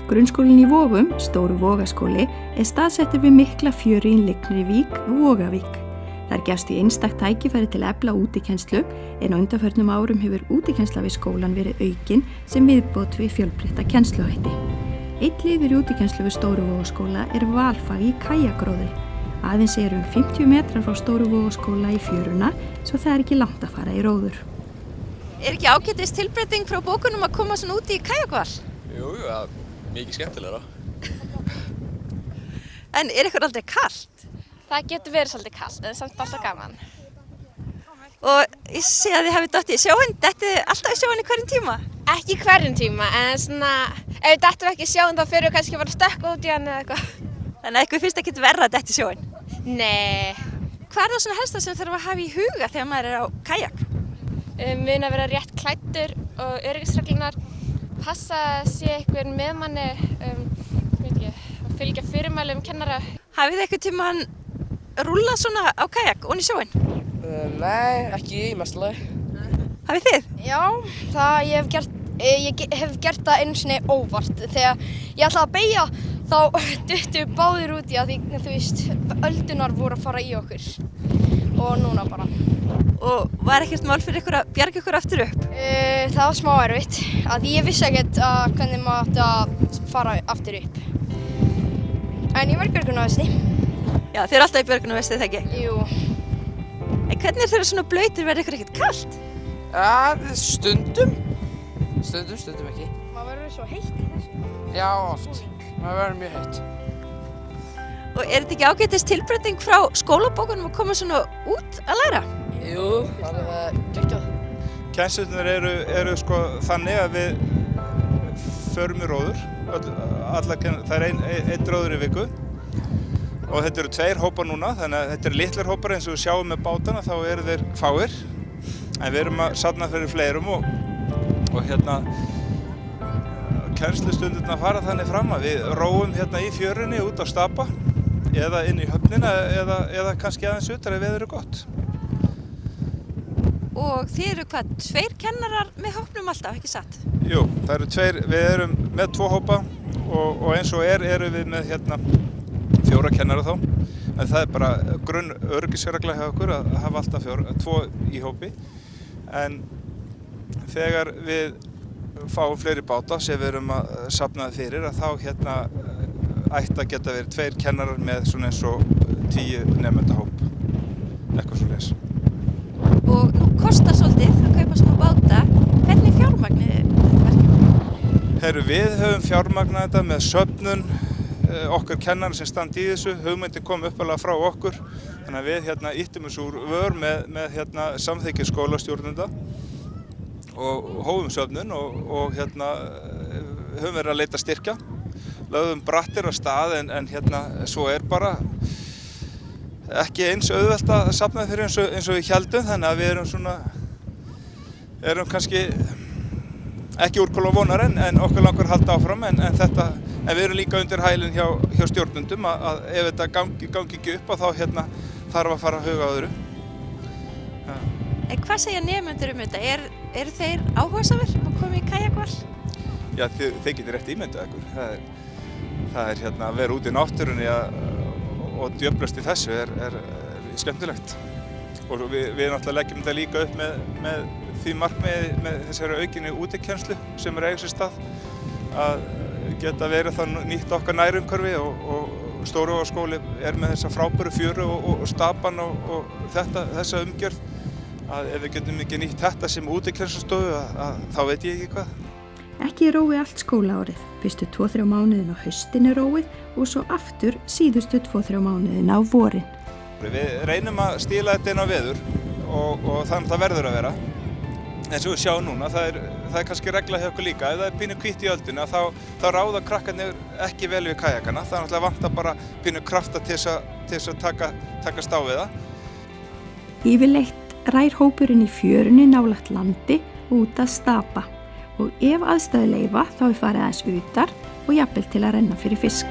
Grunnskólinn í Vogum, Stóru Vogaskóli, staðsettur við mikla fjöru í Lygnri vík, Vogavík. Þar gefst í einstakt tækifæri til að efla útikennslu en á undanförnum árum hefur útikennsla við skólann verið aukin sem viðbót við fjölbreytta kennsluhætti. Einn liður í útikennslu við Stóru Vogaskóla valfag í kajakróðri. Aðeins 50 metrar frá Stóru Vogaskóla í fjöruna, svo það ekki langt að fara í róður. Ekki ágætis tilbreyting frá bókunum að koma svona úti í kajakval? Jú, ja, mikið skemmtilegra. En ykkur aldrei kalt? Það getur verið svolítið kalt, en samt alltaf gaman. Og ég sé að þið hafið dottið í sjóinn, dettið alltaf í sjóinn í hverjum tíma? Ekki hverjum tíma, en svona, ef við dettum ekki í sjóinn þá fyrir við kannski bara að stökkva út í hann eða eitthvað. Þannig að ykkur finnst ekkert verra að detta í sjóinn? Nei. Hvað er það svona helsta sem þarf að hafa í huga þegar maður á kajak? Muna að vera rétt klæddur og öryggisreglunar, passa að sé einhver með manni, að fylgja fyrirmælum kennara. Hafið þið einhvern tímann rúllað svona á kajak ofan í sjóinn? Nei, ekki í mestu lagi. Hafið þið? Já, ég hef gert það einu sinni óvart. Þegar ég ætlaði að beygja þá duttu báðir út í að því, þú veist, öldunar voru að fara í okkur. Og núna bara. Og var ekkert mál fyrir ykkur að bjarga ykkur aftur upp? Það var smá erfitt, að ég vissi ekkert hvernig maður átti að fara aftur upp. En ég var í björgunarvesti. Já, þið eru alltaf í björgunarvesti, þegar ekki? Jú. En hvernig er þeirra svona blautir, verður ykkur ekkert kalt? Ja, stundum. Stundum ekki. Maður verður svo heitt í þessu. Já, oft. Maður verður mjög heitt. Og er þetta ekki ágætis tilbreyting frá skólabókunum að koma svona út að læra? Jú, það er geggjað. Kennslurnar eru sko þannig að við förum í róður. Það er einn róður í viku. Og þetta eru 2 hópar núna, þannig að þetta eru litlar hópar eins og við sjáum með bátana, þá eru þeir fáir. En við erum að safna fyrir fleirum og kennslustundirnar fara þannig fram að við róum hérna í fjörunni út á Stapa eða inn í höfnina eða kannski aðeins utar ef veður er gott. Og þið eru hvað, 2 kennarar með hópnum alltaf, ekki satt? Jú, það eru 2, við erum með 2 hópa og eins og erum við með 4 kennara þá. En það er bara grunn öryggisregla hjá okkur að hafa alltaf 2 í hópi. En þegar við fáum fleiri báta sem við erum að safna fyrir að þá ætti að geta verið 2 kennarar með svona eins og 10 nemendahóp. Eitthvað svoleiðis. Og nú kostar svolítið að kaupa svona báta. Hvernig fjármagnið þetta verkefni? Herru, við höfum fjármagnað þetta með söfnun okkar kennarar sem standi í þessu. Hugmyndin kom uppalega frá okkur. Þannig að við ýttum þessu úr vör með samþykki skólastjórnenda og hófum söfnun og höfum verið að leita styrkja. Lögðum brattir á stað en svo er bara ekki eins auðvelt að safna fyrir eins og við héldum, þannig að við erum kannski ekki úrkóla vonar en okkur langar að halda áfram en við erum líka undir hælinn hjá stjórnendum að ef þetta gangi ekki upp þá þarf að fara að huga á öðru. Ja. En hvað segja nemendur þetta? Eru þeir áhugasamir að koma í kajakval? Já, þeir getur rétt ímyndað ykkur. Það er að vera út í náttúrunni og djöflast í þessu er skemmtilegt. Og við náttúrulega leggjum þetta líka upp með því markmiði með þessari aukinni útikennslu sem er eiga sér stað að geta verið þá nýtt okkar nærumhverfi og Stóru Vogaskóli er með þessa frábæru fjöru og Stapan og þessa umgjörð að ef við getum ekki nýtt þetta sem útikennslustofu þá veit ég ekki hvað. Ekki er róið allt skólaárið. Fyrstu 2-3 mánuðin á haustin er róið og svo aftur síðustu 2-3 mánuðin á vorin. Við reynum að stíla þetta inn á veður og þannig það verður að vera. En svo við sjáum núna, það er kannski regla hjá okkur líka. Ef það er pínu hvítt í öldunni þá ráða krakkarnir ekki vel við kajakana. Það er náttúrulega vantar bara pínu krafta til þess að takast á við það. Yfirleitt rær hópurinn í fjörunni nálægt landi út að Stapa og ef aðstæður leyfa þá er farið aðeins utar og jafnvel til að renna fyrir fisk.